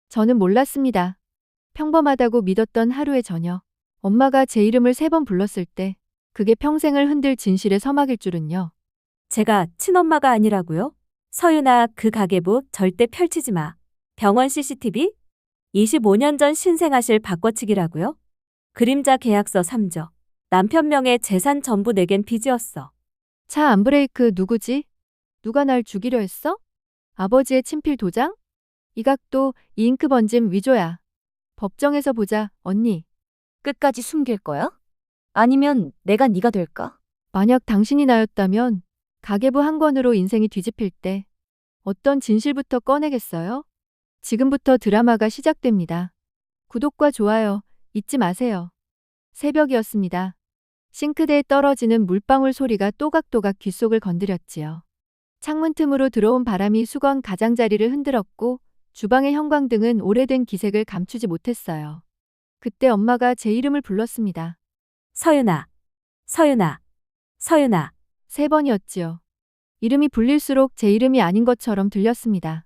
저는 몰랐습니다. 평범하다고 믿었던 하루의 저녁. 엄마가 제 이름을 3번 불렀을 때 그게 평생을 흔들 진실의 서막일 줄은요. 제가 친엄마가 아니라고요? 서윤아, 그 가계부 절대 펼치지 마. 병원 CCTV? 25년 전 신생아실 바꿔치기라고요? 그림자 계약서 3조. 남편 명의 재산 전부 내겐 빚이었어. 차 안브레이크 누구지? 누가 날 죽이려 했어? 아버지의 친필 도장? 이 각도, 이 잉크 번짐 위조야. 법정에서 보자, 언니. 끝까지 숨길 거야? 아니면 내가 네가 될까? 만약 당신이 나였다면 가계부 한 권으로 인생이 뒤집힐 때 어떤 진실부터 꺼내겠어요? 지금부터 드라마가 시작됩니다. 구독과 좋아요 잊지 마세요. 새벽이었습니다. 싱크대에 떨어지는 물방울 소리가 또각또각 귓속을 건드렸지요. 창문 틈으로 들어온 바람이 수건 가장자리를 흔들었고 주방의 형광등은 오래된 기색을 감추지 못했어요. 그때 엄마가 제 이름을 불렀습니다. 서윤아, 서윤아, 서윤아. 3번이었지요. 이름이 불릴수록 제 이름이 아닌 것처럼 들렸습니다.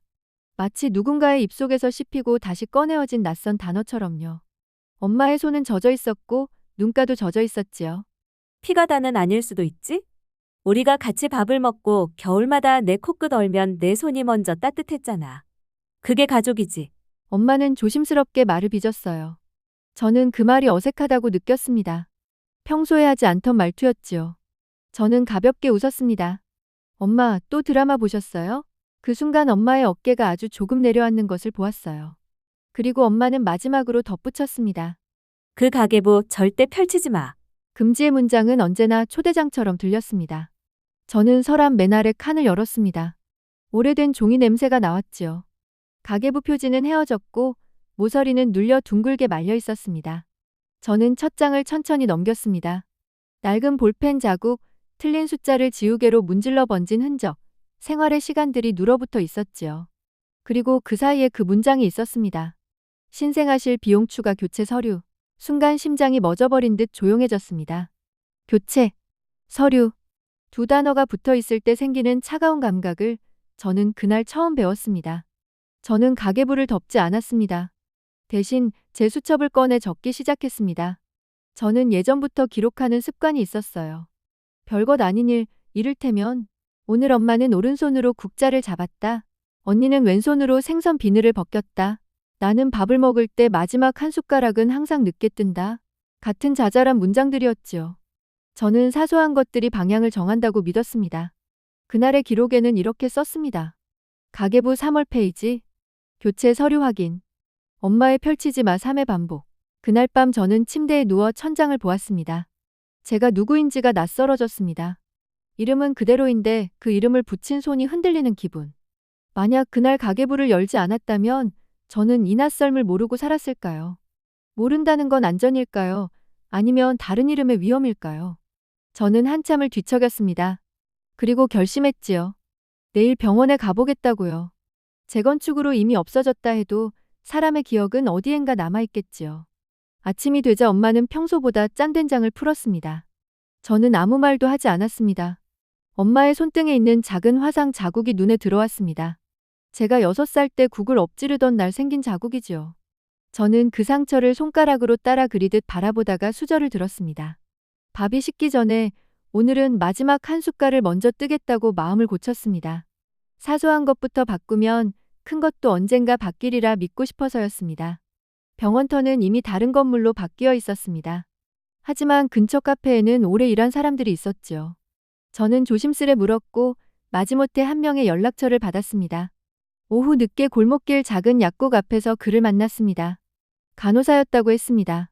마치 누군가의 입속에서 씹히고 다시 꺼내어진 낯선 단어처럼요. 엄마의 손은 젖어 있었고 눈가도 젖어 있었지요. 피가 다는 아닐 수도 있지? 우리가 같이 밥을 먹고 겨울마다 내 코끝 얼면 내 손이 먼저 따뜻했잖아. 그게 가족이지. 엄마는 조심스럽게 말을 빚었어요. 저는 그 말이 어색하다고 느꼈습니다. 평소에 하지 않던 말투였지요. 저는 가볍게 웃었습니다. 엄마, 또 드라마 보셨어요? 그 순간 엄마의 어깨가 아주 조금 내려앉는 것을 보았어요. 그리고 엄마는 마지막으로 덧붙였습니다. 그 가계부 절대 펼치지 마. 금지의 문장은 언제나 초대장처럼 들렸습니다. 저는 서랍 맨아래 칸을 열었습니다. 오래된 종이 냄새가 나왔지요. 가계부 표지는 헤어졌고 모서리는 눌려 둥글게 말려 있었습니다. 저는 첫 장을 천천히 넘겼습니다. 낡은 볼펜 자국, 틀린 숫자를 지우개로 문질러 번진 흔적, 생활의 시간들이 눌어붙어 있었지요. 그리고 그 사이에 그 문장이 있었습니다. 신생아실 비용 추가 교체 서류. 순간 심장이 멎어버린 듯 조용해졌습니다. 교체, 서류. 두 단어가 붙어 있을 때 생기는 차가운 감각을 저는 그날 처음 배웠습니다. 저는 가계부를 덮지 않았습니다. 대신 제 수첩을 꺼내 적기 시작했습니다. 저는 예전부터 기록하는 습관이 있었어요. 별것 아닌 일, 이를테면 오늘 엄마는 오른손으로 국자를 잡았다. 언니는 왼손으로 생선 비늘을 벗겼다. 나는 밥을 먹을 때 마지막 한 숟가락은 항상 늦게 뜬다. 같은 자잘한 문장들이었지요. 저는 사소한 것들이 방향을 정한다고 믿었습니다. 그날의 기록에는 이렇게 썼습니다. 가계부 3월 페이지. 교체 서류 확인. 엄마의 펼치지 마 3회 반복. 그날 밤 저는 침대에 누워 천장을 보았습니다. 제가 누구인지가 낯설어졌습니다. 이름은 그대로인데 그 이름을 붙인 손이 흔들리는 기분. 만약 그날 가계부를 열지 않았다면 저는 이 낯설을 모르고 살았을까요? 모른다는 건 안전일까요? 아니면 다른 이름의 위험일까요? 저는 한참을 뒤척였습니다. 그리고 결심했지요. 내일 병원에 가보겠다고요. 재건축으로 이미 없어졌다 해도 사람의 기억은 어디엔가 남아있겠지요. 아침이 되자 엄마는 평소보다 짠 된장을 풀었습니다. 저는 아무 말도 하지 않았습니다. 엄마의 손등에 있는 작은 화상 자국이 눈에 들어왔습니다. 제가 6살 때 국을 엎지르던 날 생긴 자국이지요. 저는 그 상처를 손가락으로 따라 그리듯 바라보다가 수저를 들었습니다. 밥이 식기 전에 오늘은 마지막 한 숟갈을 먼저 뜨겠다고 마음을 고쳤습니다. 사소한 것부터 바꾸면 큰 것도 언젠가 바뀌리라 믿고 싶어서였습니다. 병원터는 이미 다른 건물로 바뀌어 있었습니다. 하지만 근처 카페에는 오래 일한 사람들이 있었지요. 저는 조심스레 물었고 마지못해 한 명의 연락처를 받았습니다. 오후 늦게 골목길 작은 약국 앞에서 그를 만났습니다. 간호사였다고 했습니다.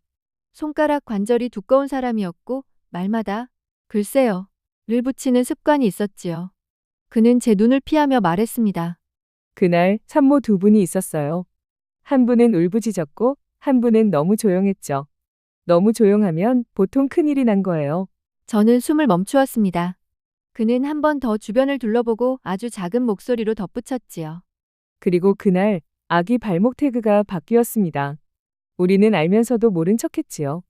손가락 관절이 두꺼운 사람이었고 말마다 글쎄요 를 붙이는 습관이 있었지요. 그는 제 눈을 피하며 말했습니다. 그날 산모 2분이 있었어요. 한 분은 울부짖었고 한 분은 너무 조용했죠. 너무 조용하면 보통 큰일이 난 거예요. 저는 숨을 멈추었습니다. 그는 한 번 더 주변을 둘러보고 아주 작은 목소리로 덧붙였지요. 그리고 그날 아기 발목 태그가 바뀌었습니다. 우리는 알면서도 모른 척했지요.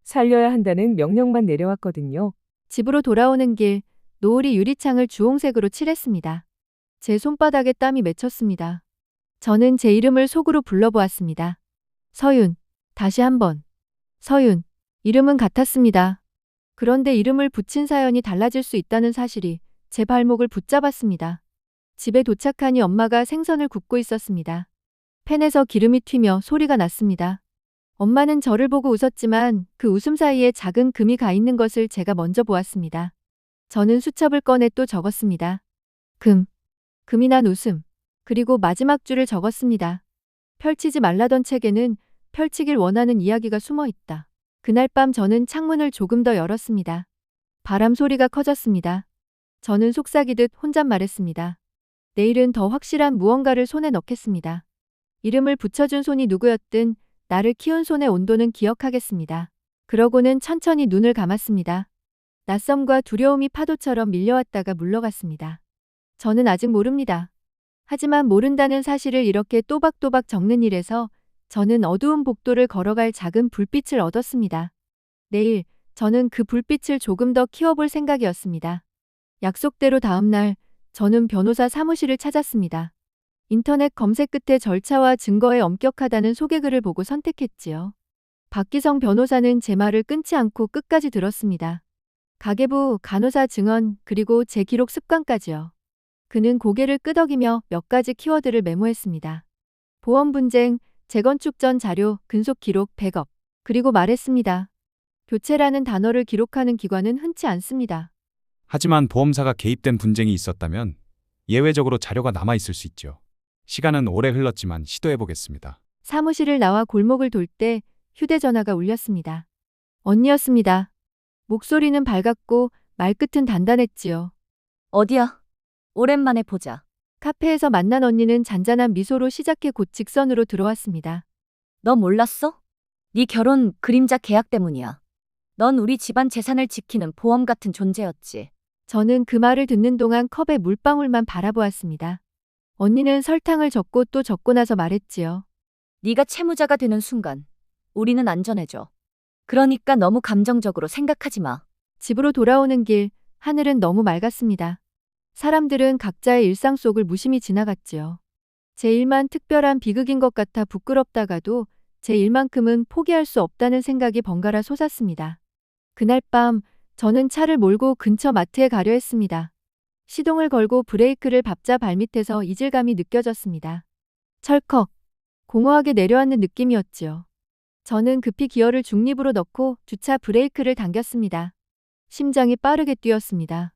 살려야 한다는 명령만 내려왔거든요. 집으로 돌아오는 길, 노을이 유리창을 주홍색으로 칠했습니다. 제 손바닥에 땀이 맺혔습니다. 저는 제 이름을 속으로 불러보았습니다. 서윤. 다시 한번. 서윤. 이름은 같았습니다. 그런데 이름을 붙인 사연이 달라질 수 있다는 사실이 제 발목을 붙잡았습니다. 집에 도착하니 엄마가 생선을 굽고 있었습니다. 팬에서 기름이 튀며 소리가 났습니다. 엄마는 저를 보고 웃었지만 그 웃음 사이에 작은 금이 가 있는 것을 제가 먼저 보았습니다. 저는 수첩을 꺼내 또 적었습니다. 금. 금이 난 웃음. 그리고 마지막 줄을 적었습니다. 펼치지 말라던 책에는 펼치길 원하는 이야기가 숨어 있다. 그날 밤 저는 창문을 조금 더 열었습니다. 바람 소리가 커졌습니다. 저는 속삭이듯 혼잣말했습니다. 내일은 더 확실한 무언가를 손에 넣겠습니다. 이름을 붙여준 손이 누구였든 나를 키운 손의 온도는 기억하겠습니다. 그러고는 천천히 눈을 감았습니다. 낯섦과 두려움이 파도처럼 밀려왔다가 물러갔습니다. 저는 아직 모릅니다. 하지만 모른다는 사실을 이렇게 또박또박 적는 일에서 저는 어두운 복도를 걸어갈 작은 불빛을 얻었습니다. 내일 저는 그 불빛을 조금 더 키워볼 생각이었습니다. 약속대로 다음 날 저는 변호사 사무실을 찾았습니다. 인터넷 검색 끝에 절차와 증거에 엄격하다는 소개글을 보고 선택했지요. 박기성 변호사는 제 말을 끊지 않고 끝까지 들었습니다. 가계부, 간호사 증언, 그리고 제 기록 습관까지요. 그는 고개를 끄덕이며 몇 가지 키워드를 메모했습니다. 보험 분쟁, 재건축 전 자료, 근속 기록, 백업. 그리고 말했습니다. 교체라는 단어를 기록하는 기관은 흔치 않습니다. 하지만 보험사가 개입된 분쟁이 있었다면 예외적으로 자료가 남아있을 수 있죠. 시간은 오래 흘렀지만 시도해보겠습니다. 사무실을 나와 골목을 돌 때 휴대전화가 울렸습니다. 언니였습니다. 목소리는 밝았고 말끝은 단단했지요. 어디야? 오랜만에 보자. 카페에서 만난 언니는 잔잔한 미소로 시작해 곧 직선으로 들어왔습니다. 너 몰랐어? 네 결혼 그림자 계약 때문이야. 넌 우리 집안 재산을 지키는 보험 같은 존재였지. 저는 그 말을 듣는 동안 컵에 물방울만 바라보았습니다. 언니는 설탕을 적고 또 적고 나서 말했지요. 네가 채무자가 되는 순간 우리는 안전해져. 그러니까 너무 감정적으로 생각하지 마. 집으로 돌아오는 길, 하늘은 너무 맑았습니다. 사람들은 각자의 일상 속을 무심히 지나갔지요. 제 일만 특별한 비극인 것 같아 부끄럽다가도 제 일만큼은 포기할 수 없다는 생각이 번갈아 솟았습니다. 그날 밤 저는 차를 몰고 근처 마트에 가려 했습니다. 시동을 걸고 브레이크를 밟자 발밑에서 이질감이 느껴졌습니다. 철컥. 공허하게 내려앉는 느낌이었지요. 저는 급히 기어를 중립으로 넣고 주차 브레이크를 당겼습니다. 심장이 빠르게 뛰었습니다.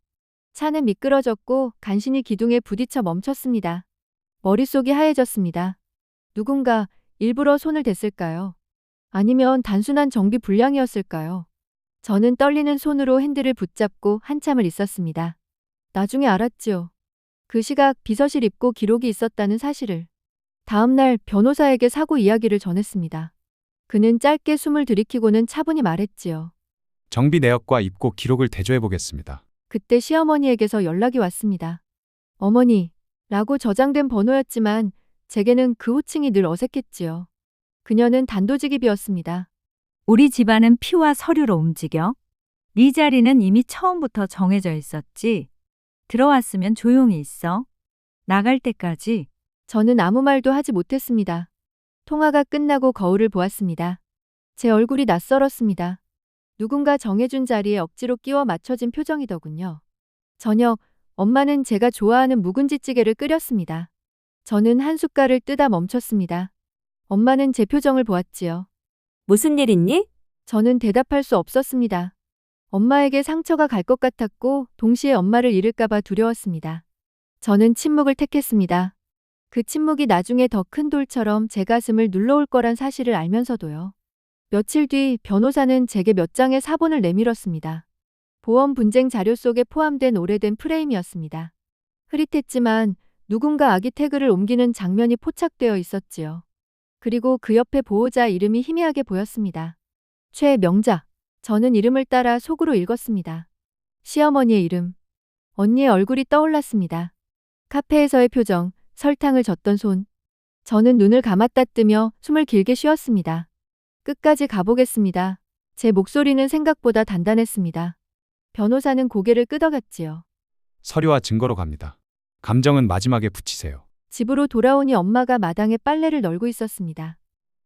차는 미끄러졌고 간신히 기둥에 부딪혀 멈췄습니다. 머릿속이 하얘졌습니다. 누군가 일부러 손을 댔을까요? 아니면 단순한 정비 불량이었을까요? 저는 떨리는 손으로 핸들을 붙잡고 한참을 있었습니다. 나중에 알았지요. 그 시각 비서실 입고 기록이 있었다는 사실을. 다음 날 변호사에게 사고 이야기를 전했습니다. 그는 짧게 숨을 들이키고는 차분히 말했지요. 정비 내역과 입고 기록을 대조해보겠습니다. 그때 시어머니에게서 연락이 왔습니다. 어머니, 라고 저장된 번호였지만 제게는 그 호칭이 늘 어색했지요. 그녀는 단도직입이었습니다. 우리 집안은 피와 서류로 움직여. 네 자리는 이미 처음부터 정해져 있었지. 들어왔으면 조용히 있어. 나갈 때까지. 저는 아무 말도 하지 못했습니다. 통화가 끝나고 거울을 보았습니다. 제 얼굴이 낯설었습니다. 누군가 정해준 자리에 억지로 끼워 맞춰진 표정이더군요. 저녁, 엄마는 제가 좋아하는 묵은지찌개를 끓였습니다. 저는 한 숟갈을 뜨다 멈췄습니다. 엄마는 제 표정을 보았지요. 무슨 일 있니? 저는 대답할 수 없었습니다. 엄마에게 상처가 갈 것 같았고 동시에 엄마를 잃을까봐 두려웠습니다. 저는 침묵을 택했습니다. 그 침묵이 나중에 더 큰 돌처럼 제 가슴을 눌러올 거란 사실을 알면서도요. 며칠 뒤 변호사는 제게 몇 장의 사본을 내밀었습니다. 보험 분쟁 자료 속에 포함된 오래된 프레임이었습니다. 흐릿했지만 누군가 아기 태그를 옮기는 장면이 포착되어 있었지요. 그리고 그 옆에 보호자 이름이 희미하게 보였습니다. 최명자. 저는 이름을 따라 속으로 읽었습니다. 시어머니의 이름. 언니의 얼굴이 떠올랐습니다. 카페에서의 표정, 설탕을 젓던 손. 저는 눈을 감았다 뜨며 숨을 길게 쉬었습니다. 끝까지 가보겠습니다. 제 목소리는 생각보다 단단했습니다. 변호사는 고개를 끄덕였지요. 서류와 증거로 갑니다. 감정은 마지막에 붙이세요. 집으로 돌아오니 엄마가 마당에 빨래를 널고 있었습니다.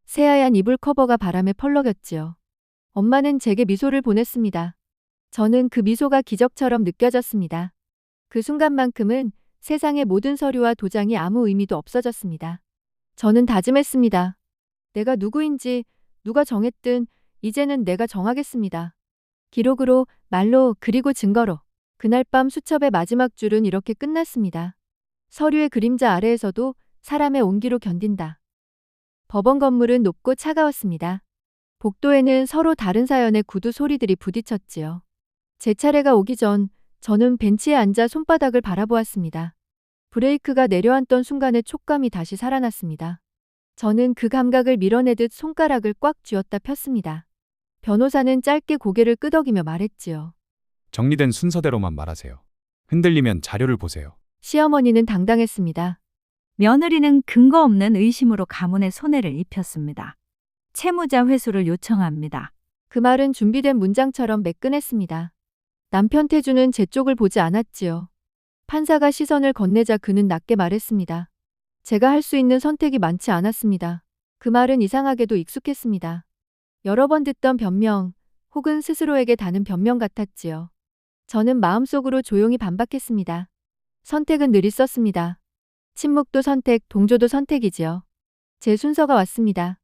새하얀 이불 커버가 바람에 펄럭였지요. 엄마는 제게 미소를 보냈습니다. 저는 그 미소가 기적처럼 느껴졌습니다. 그 순간만큼은 세상의 모든 서류와 도장이 아무 의미도 없어졌습니다. 저는 다짐했습니다. 내가 누구인지 누가 정했든 이제는 내가 정하겠습니다. 기록으로, 말로, 그리고 증거로. 그날 밤 수첩의 마지막 줄은 이렇게 끝났습니다. 서류의 그림자 아래에서도 사람의 온기로 견딘다. 법원 건물은 높고 차가웠습니다. 복도에는 서로 다른 사연의 구두 소리들이 부딪혔지요. 제 차례가 오기 전 저는 벤치에 앉아 손바닥을 바라보았습니다. 브레이크가 내려앉던 순간의 촉감이 다시 살아났습니다. 저는 그 감각을 밀어내듯 손가락을 꽉 쥐었다 폈습니다. 변호사는 짧게 고개를 끄덕이며 말했지요. 정리된 순서대로만 말하세요. 흔들리면 자료를 보세요. 시어머니는 당당했습니다. 며느리는 근거 없는 의심으로 가문에 손해를 입혔습니다. 채무자 회수를 요청합니다. 그 말은 준비된 문장처럼 매끈했습니다. 남편 태주는 제 쪽을 보지 않았지요. 판사가 시선을 건네자 그는 낮게 말했습니다. 제가 할 수 있는 선택이 많지 않았습니다. 그 말은 이상하게도 익숙했습니다. 여러 번 듣던 변명, 혹은 스스로에게 다는 변명 같았지요. 저는 마음속으로 조용히 반박했습니다. 선택은 늘 있었습니다. 침묵도 선택, 동조도 선택이지요. 제 순서가 왔습니다.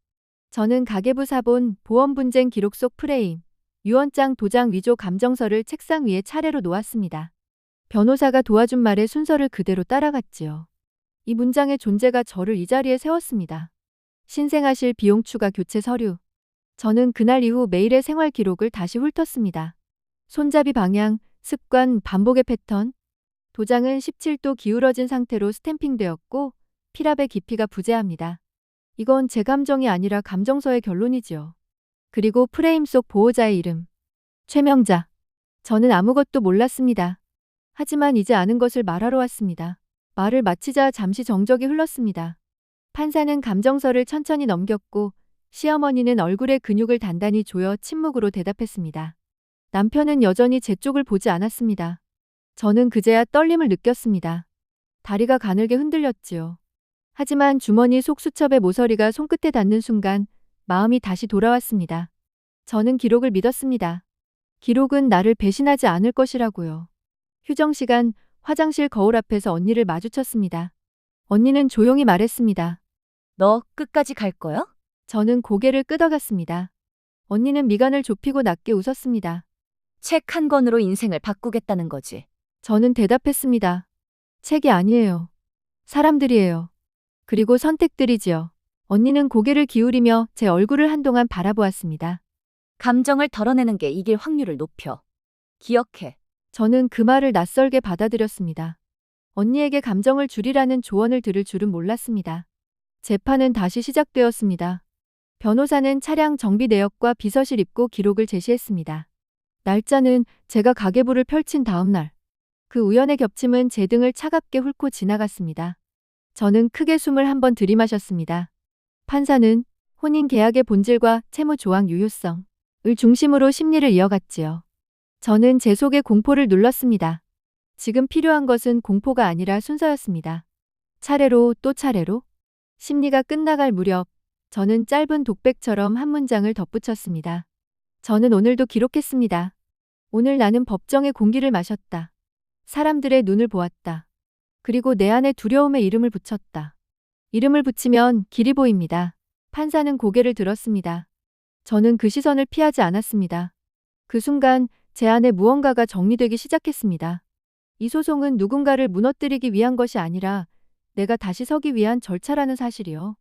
저는 가계부 사본, 보험 분쟁 기록 속 프레임, 유언장, 도장, 위조 감정서를 책상 위에 차례로 놓았습니다. 변호사가 도와준 말에 순서를 그대로 따라갔지요. 이 문장의 존재가 저를 이 자리에 세웠습니다. 신생아실 비용 추가 교체 서류. 저는 그날 이후 매일의 생활 기록을 다시 훑었습니다. 손잡이 방향, 습관, 반복의 패턴. 도장은 17도 기울어진 상태로 스탬핑되었고 필압의 깊이가 부재합니다. 이건 제 감정이 아니라 감정서의 결론이지요. 그리고 프레임 속 보호자의 이름. 최명자. 저는 아무것도 몰랐습니다. 하지만 이제 아는 것을 말하러 왔습니다. 말을 마치자 잠시 정적이 흘렀습니다. 판사는 감정서를 천천히 넘겼고 시어머니는 얼굴의 근육을 단단히 조여 침묵으로 대답했습니다. 남편은 여전히 제 쪽을 보지 않았습니다. 저는 그제야 떨림을 느꼈습니다. 다리가 가늘게 흔들렸지요. 하지만 주머니 속 수첩의 모서리가 손끝에 닿는 순간 마음이 다시 돌아왔습니다. 저는 기록을 믿었습니다. 기록은 나를 배신하지 않을 것이라고요. 휴정 시간, 화장실 거울 앞에서 언니를 마주쳤습니다. 언니는 조용히 말했습니다. 너 끝까지 갈 거야? 저는 고개를 끄덕였습니다. 언니는 미간을 좁히고 낮게 웃었습니다. 책 한 권으로 인생을 바꾸겠다는 거지. 저는 대답했습니다. 책이 아니에요. 사람들이에요. 그리고 선택들이지요. 언니는 고개를 기울이며 제 얼굴을 한동안 바라보았습니다. 감정을 덜어내는 게 이길 확률을 높여. 기억해. 저는 그 말을 낯설게 받아들였습니다. 언니에게 감정을 줄이라는 조언을 들을 줄은 몰랐습니다. 재판은 다시 시작되었습니다. 변호사는 차량 정비 내역과 비서실 입고 기록을 제시했습니다. 날짜는 제가 가계부를 펼친 다음 날. 그 우연의 겹침은 제 등을 차갑게 훑고 지나갔습니다. 저는 크게 숨을 한번 들이마셨습니다. 판사는 혼인 계약의 본질과 채무 조항 유효성을 중심으로 심리를 이어갔지요. 저는 제 속에 공포를 눌렀습니다. 지금 필요한 것은 공포가 아니라 순서였습니다. 차례로 또 차례로 심리가 끝나갈 무렵 저는 짧은 독백처럼 한 문장을 덧붙였습니다. 저는 오늘도 기록했습니다. 오늘 나는 법정의 공기를 마셨다. 사람들의 눈을 보았다. 그리고 내 안에 두려움의 이름을 붙였다. 이름을 붙이면 길이 보입니다. 판사는 고개를 들었습니다. 저는 그 시선을 피하지 않았습니다. 그 순간 제 안에 무언가가 정리되기 시작했습니다. 이 소송은 누군가를 무너뜨리기 위한 것이 아니라 내가 다시 서기 위한 절차라는 사실이요.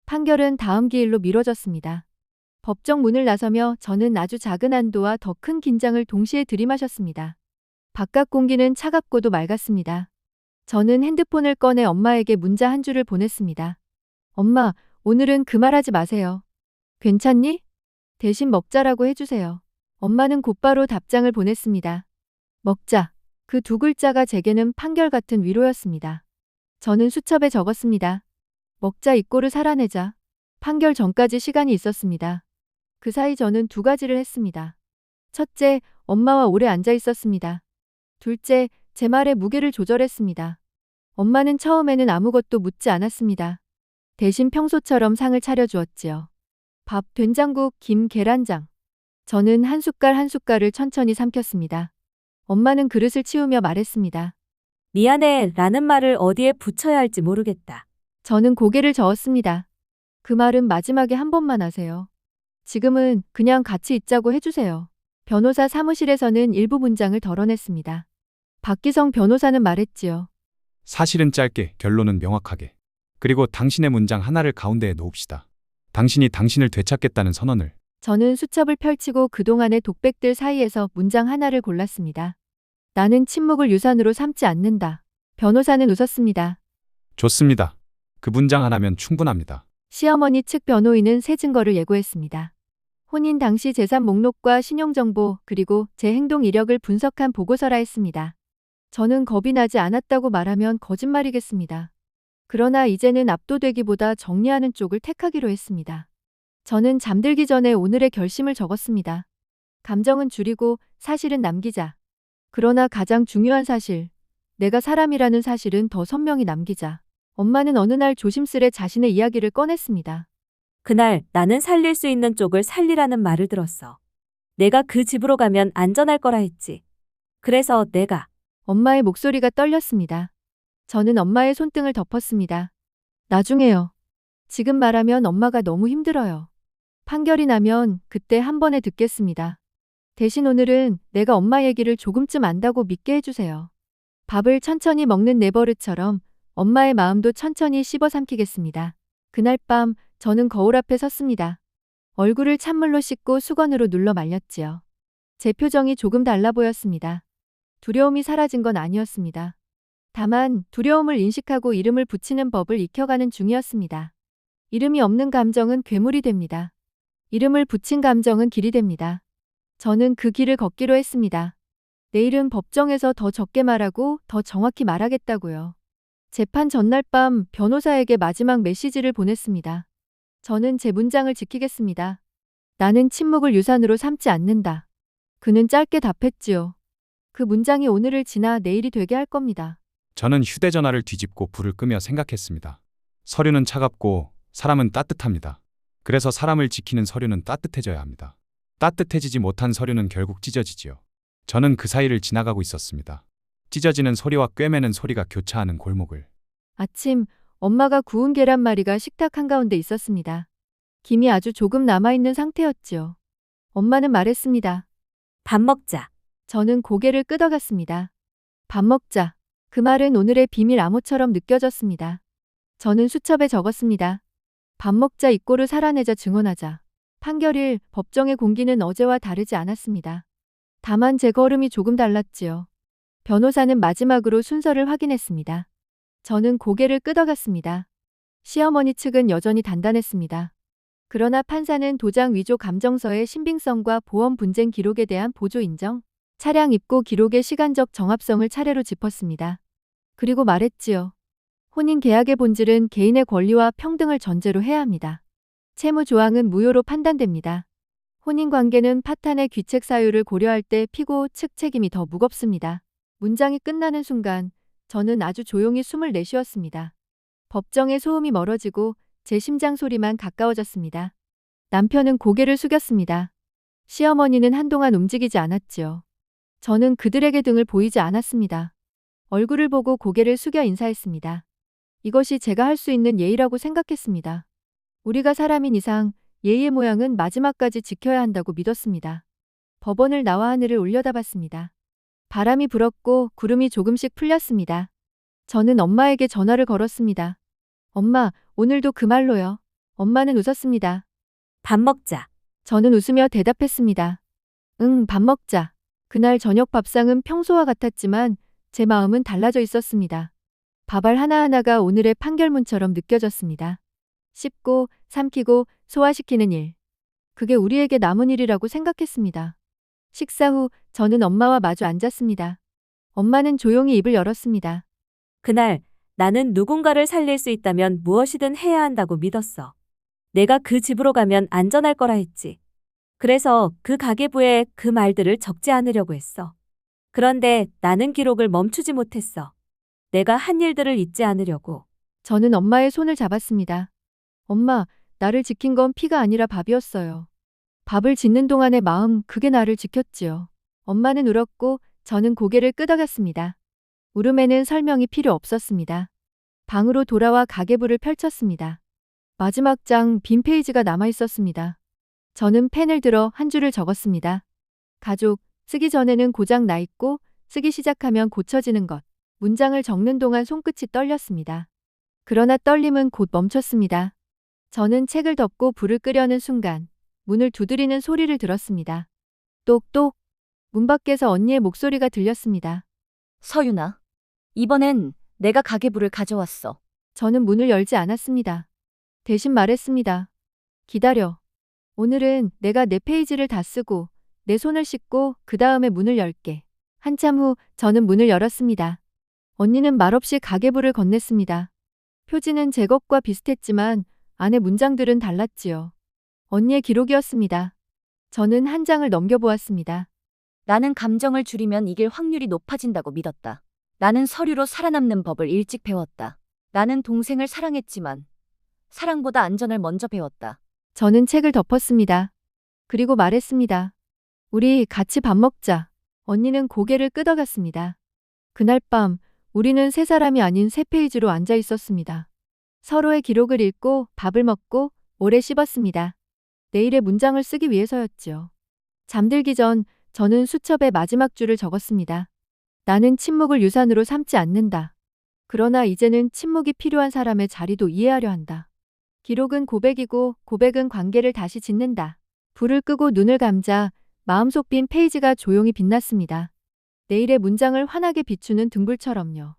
판결은 다음 기일로 미뤄졌습니다. 법정 문을 나서며 저는 아주 작은 안도와 더 큰 긴장을 동시에 들이마셨습니다. 바깥 공기는 차갑고도 맑았습니다. 저는 핸드폰을 꺼내 엄마에게 문자 한 줄을 보냈습니다. 엄마, 오늘은 그 말하지 마세요. 괜찮니? 대신 먹자라고 해주세요. 엄마는 곧바로 답장을 보냈습니다. 먹자. 그 두 글자가 제게는 판결 같은 위로였습니다. 저는 수첩에 적었습니다. 먹자 이꼬를 살아내자. 판결 전까지 시간이 있었습니다. 그 사이 저는 두 가지를 했습니다. 첫째, 엄마와 오래 앉아 있었습니다. 둘째, 제 말의 무게를 조절했습니다. 엄마는 처음에는 아무것도 묻지 않았습니다. 대신 평소처럼 상을 차려주었지요. 밥, 된장국, 김, 계란장. 저는 한 숟갈 한 숟갈을 천천히 삼켰습니다. 엄마는 그릇을 치우며 말했습니다. 미안해 라는 말을 어디에 붙여야 할지 모르겠다. 저는 고개를 저었습니다. 그 말은 마지막에 한 번만 하세요. 지금은 그냥 같이 있자고 해주세요. 변호사 사무실에서는 일부 문장을 덜어냈습니다. 박기성 변호사는 말했지요. 사실은 짧게, 결론은 명확하게. 그리고 당신의 문장 하나를 가운데에 놓읍시다. 당신이 당신을 되찾겠다는 선언을. 저는 수첩을 펼치고 그동안의 독백들 사이에서 문장 하나를 골랐습니다. 나는 침묵을 유산으로 삼지 않는다. 변호사는 웃었습니다. 좋습니다. 그 문장 하나면 충분합니다. 시어머니 측 변호인은 새 증거를 예고했습니다. 혼인 당시 재산 목록과 신용정보 그리고 제 행동 이력을 분석한 보고서라 했습니다. 저는 겁이 나지 않았다고 말하면 거짓말이겠습니다. 그러나 이제는 압도되기보다 정리하는 쪽을 택하기로 했습니다. 저는 잠들기 전에 오늘의 결심을 적었습니다. 감정은 줄이고 사실은 남기자. 그러나 가장 중요한 사실, 내가 사람이라는 사실은 더 선명히 남기자. 엄마는 어느 날 조심스레 자신의 이야기를 꺼냈습니다. 그날 나는 살릴 수 있는 쪽을 살리라는 말을 들었어. 내가 그 집으로 가면 안전할 거라 했지. 그래서 내가 엄마의 목소리가 떨렸습니다. 저는 엄마의 손등을 덮었습니다. 나중에요. 지금 말하면 엄마가 너무 힘들어요. 판결이 나면 그때 한 번에 듣겠습니다. 대신 오늘은 내가 엄마 얘기를 조금쯤 안다고 믿게 해주세요. 밥을 천천히 먹는 내 버릇처럼 엄마의 마음도 천천히 씹어 삼키겠습니다. 그날 밤 저는 거울 앞에 섰습니다. 얼굴을 찬물로 씻고 수건으로 눌러 말렸지요. 제 표정이 조금 달라 보였습니다. 두려움이 사라진 건 아니었습니다. 다만 두려움을 인식하고 이름을 붙이는 법을 익혀가는 중이었습니다. 이름이 없는 감정은 괴물이 됩니다. 이름을 붙인 감정은 길이 됩니다. 저는 그 길을 걷기로 했습니다. 내일은 법정에서 더 적게 말하고 더 정확히 말하겠다고요. 재판 전날 밤 변호사에게 마지막 메시지를 보냈습니다. 저는 제 문장을 지키겠습니다. 나는 침묵을 유산으로 삼지 않는다. 그는 짧게 답했지요. 그 문장이 오늘을 지나 내일이 되게 할 겁니다. 저는 휴대전화를 뒤집고 불을 끄며 생각했습니다. 서류는 차갑고 사람은 따뜻합니다. 그래서 사람을 지키는 서류는 따뜻해져야 합니다. 따뜻해지지 못한 서류는 결국 찢어지지요. 저는 그 사이를 지나가고 있었습니다. 찢어지는 소리와 꿰매는 소리가 교차하는 골목을. 아침, 엄마가 구운 계란말이가 식탁 한가운데 있었습니다. 김이 아주 조금 남아있는 상태였지요. 엄마는 말했습니다. 밥 먹자. 저는 고개를 끄덕였습니다. 밥 먹자. 그 말은 오늘의 비밀 암호처럼 느껴졌습니다. 저는 수첩에 적었습니다. 밥 먹자 입고를 살아내자 증언하자. 판결일 법정의 공기는 어제와 다르지 않았습니다. 다만 제 걸음이 조금 달랐지요. 변호사는 마지막으로 순서를 확인했습니다. 저는 고개를 끄덕였습니다. 시어머니 측은 여전히 단단했습니다. 그러나 판사는 도장 위조 감정서의 신빙성과 보험 분쟁 기록에 대한 보조 인정, 차량 입고 기록의 시간적 정합성을 차례로 짚었습니다. 그리고 말했지요. 혼인 계약의 본질은 개인의 권리와 평등을 전제로 해야 합니다. 채무 조항은 무효로 판단됩니다. 혼인 관계는 파탄의 귀책 사유를 고려할 때 피고 측 책임이 더 무겁습니다. 문장이 끝나는 순간 저는 아주 조용히 숨을 내쉬었습니다. 법정의 소음이 멀어지고 제 심장 소리만 가까워졌습니다. 남편은 고개를 숙였습니다. 시어머니는 한동안 움직이지 않았지요. 저는 그들에게 등을 보이지 않았습니다. 얼굴을 보고 고개를 숙여 인사했습니다. 이것이 제가 할 수 있는 예의라고 생각했습니다. 우리가 사람인 이상 예의의 모양은 마지막까지 지켜야 한다고 믿었습니다. 법원을 나와 하늘을 올려다봤습니다. 바람이 불었고 구름이 조금씩 풀렸습니다. 저는 엄마에게 전화를 걸었습니다. 엄마, 오늘도 그 말로요. 엄마는 웃었습니다. 밥 먹자. 저는 웃으며 대답했습니다. 응, 밥 먹자. 그날 저녁 밥상은 평소와 같았지만 제 마음은 달라져 있었습니다. 밥알 하나하나가 오늘의 판결문처럼 느껴졌습니다. 씹고, 삼키고, 소화시키는 일. 그게 우리에게 남은 일이라고 생각했습니다. 식사 후 저는 엄마와 마주 앉았습니다. 엄마는 조용히 입을 열었습니다. 그날 나는 누군가를 살릴 수 있다면 무엇이든 해야 한다고 믿었어. 내가 그 집으로 가면 안전할 거라 했지. 그래서 그 가계부에 그 말들을 적지 않으려고 했어. 그런데 나는 기록을 멈추지 못했어. 내가 한 일들을 잊지 않으려고. 저는 엄마의 손을 잡았습니다. 엄마, 나를 지킨 건 피가 아니라 밥이었어요. 밥을 짓는 동안의 마음, 그게 나를 지켰지요. 엄마는 울었고 저는 고개를 끄덕였습니다. 울음에는 설명이 필요 없었습니다. 방으로 돌아와 가계부를 펼쳤습니다. 마지막 장 빈 페이지가 남아 있었습니다. 저는 펜을 들어 한 줄을 적었습니다. 가족, 쓰기 전에는 고장 나 있고 쓰기 시작하면 고쳐지는 것. 문장을 적는 동안 손끝이 떨렸습니다. 그러나 떨림은 곧 멈췄습니다. 저는 책을 덮고 불을 끄려는 순간 문을 두드리는 소리를 들었습니다. 똑똑. 문 밖에서 언니의 목소리가 들렸습니다. 서윤아, 이번엔 내가 가계부를 가져왔어. 저는 문을 열지 않았습니다. 대신 말했습니다. 기다려. 오늘은 내가 내 페이지를 다 쓰고 내 손을 씻고 그 다음에 문을 열게. 한참 후 저는 문을 열었습니다. 언니는 말없이 가계부를 건넸습니다. 표지는 제 것과 비슷했지만 안에 문장들은 달랐지요. 언니의 기록이었습니다. 저는 한 장을 넘겨보았습니다. 나는 감정을 줄이면 이길 확률이 높아진다고 믿었다. 나는 서류로 살아남는 법을 일찍 배웠다. 나는 동생을 사랑했지만 사랑보다 안전을 먼저 배웠다. 저는 책을 덮었습니다. 그리고 말했습니다. 우리 같이 밥 먹자. 언니는 고개를 끄덕였습니다. 그날 밤 우리는 세 사람이 아닌 세 페이지로 앉아 있었습니다. 서로의 기록을 읽고 밥을 먹고 오래 씹었습니다. 내일의 문장을 쓰기 위해서였지요. 잠들기 전 저는 수첩에 마지막 줄을 적었습니다. 나는 침묵을 유산으로 삼지 않는다. 그러나 이제는 침묵이 필요한 사람의 자리도 이해하려 한다. 기록은 고백이고 고백은 관계를 다시 짓는다. 불을 끄고 눈을 감자 마음속 빈 페이지가 조용히 빛났습니다. 내일의 문장을 환하게 비추는 등불처럼요.